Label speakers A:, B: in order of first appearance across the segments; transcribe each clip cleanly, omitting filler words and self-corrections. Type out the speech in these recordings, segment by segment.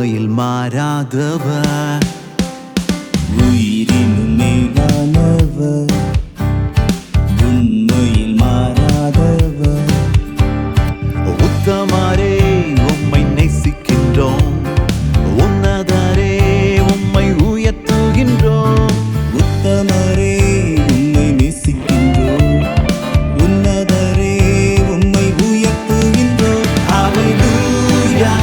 A: உண்மையில் மாறாதவர்,
B: உயிரினும் மேலானவர், உண்மையில் மாறாதவர்.
A: உத்தமரே உம்மை நேசிக்கின்றோம், உன்னதரே உம்மை உயர்த்துகின்றோம்.
B: உத்தமரே உம்மை நேசிக்கின்றோம், உன்னதரே உம்மை உயர்த்துகின்றோம்.
A: ஹல்லேலூயா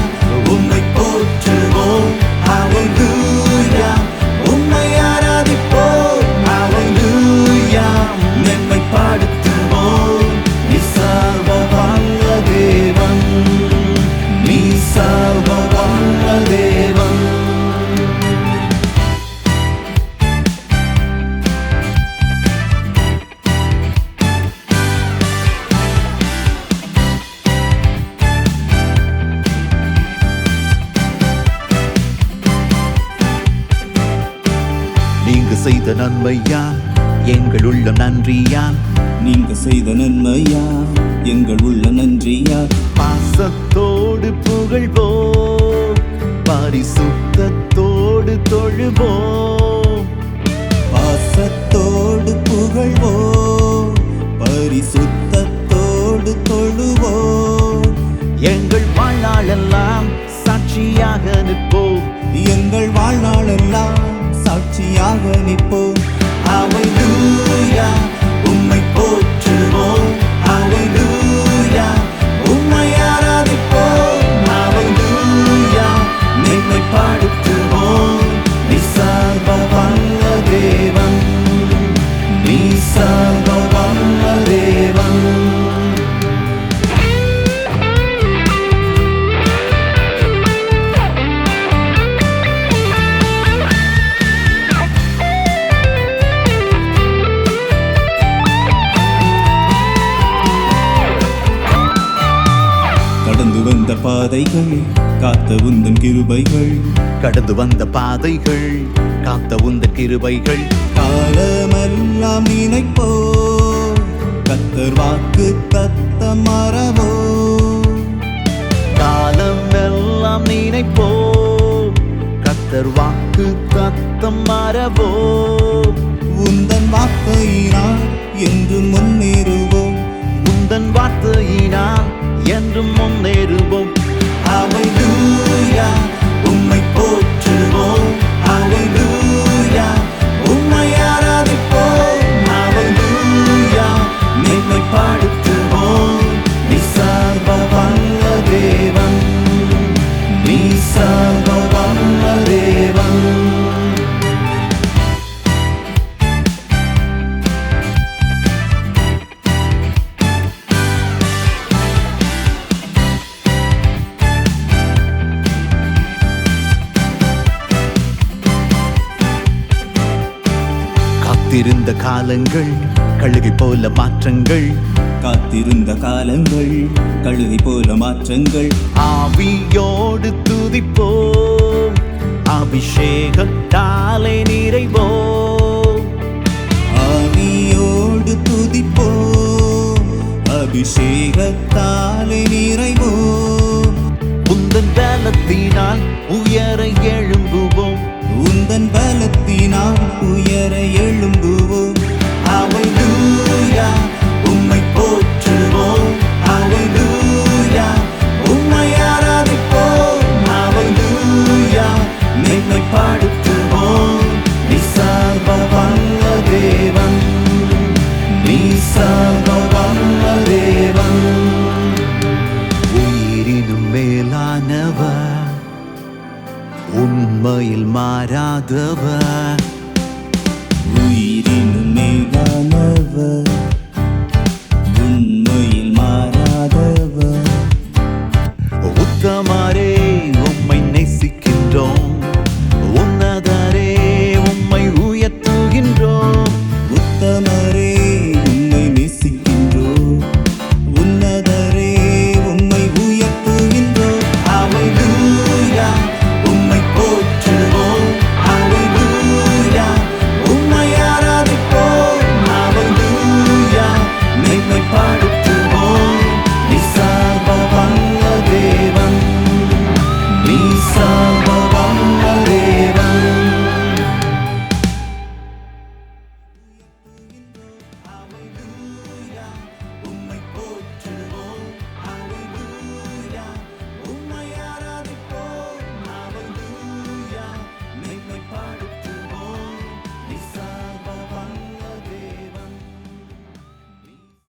A: உம்மை போற்றுவோம், ஹல்லேலூயா உம்மை ஆராதிப்போம், ஹல்லேலூயா மேன்மைப்படுத்துவோம். நீ சர்வ வல்ல தேவன், நீ சர்வ வல்ல தேவன். நீங்க செய்த நன்மையா எங்கள் உள்ள நன்றியா,
B: நீங்க செய்த நன்மையா எங்கள் உள்ள நன்றியா.
A: பாசத்தோடு புகழ்வோம், பரிசுத்தத்தோடு தொழுவோம்.
B: பாசத்தோடு புகழ்வோம், பரிசுத்தத்தோடு தொழுவோம்.
A: எங்கள் வாழ்நாளெல்லாம் சாட்சியாக நிற்போம்,
B: எங்கள் வாழ்நாளெல்லாம் சாட்சியாக நிற்போம்.
A: ஹல்லேலூயா உம்மை போற்றுவோம், ஹல்லேலூயா உம்மை ஆராதிப்போம், ஹல்லேலூயா மேன்மைப்படுத்துவோம். நீ சர்வ வல்ல தேவன், நீ சர்வ வல்ல தேவன்.
B: கடந்து வந்த பாதைகள் காத்த உந்தன் கிருபைகள்,
A: கடந்து வந்த பாதைகள் காத்த உந்தன் கிருபைகள்.
B: காலமெல்லாம் நினைப்போம், கர்த்தர் வாக்கு தத்த மறவோம்.
A: காலம் எல்லாம் நினைப்போம், கர்த்தர் வாக்கு தத்தம் மறவோம்.
B: உந்தன் வார்த்தையினால் என்று முன்னேறுவோம்,
A: உந்தன் வார்த்தையினால் என்றும் முன்னேறுவோம். ஹல்லேலூயா உம்மை போற்றுவோம், ஹல்லேலூயா உம்மை ஆராதிப்போம், ஹல்லேலூயா மேன்மைப்படுத்துவோம். நீ சர்வ வல்ல தேவன், நீ சர்வ வல்ல தேவன். காத்திருந்த காலங்கள் கழுகை போல மாற்றங்கள்,
B: காத்திருந்த காலங்கள் கழுதை போல மாற்றங்கள்.
A: ஆவியோடு துதிப்போம், அபிஷேகத்தாலே நிறைவோம்.
B: ஆவியோடு துதிப்போம், அபிஷேகத்தாலே நிறைவோம்.
A: உந்தன் பலத்தினால் உயர எழும்புவோம்,
B: உந்தன் பலத்தினால் உயர எழும்புவோம்.
A: ஹல்லேலூயா உம்மை போற்றுவோம், ஹல்லேலூயா உம்மை ஆராதிப்போம், ஹல்லேலூயா மேன்மைப்படுத்துவோம். நீ சர்வ வல்ல தேவன், நீ சர்வ வல்ல தேவன். உயிரினும் மேலானவர், உண்மையில் மாறாதவர்,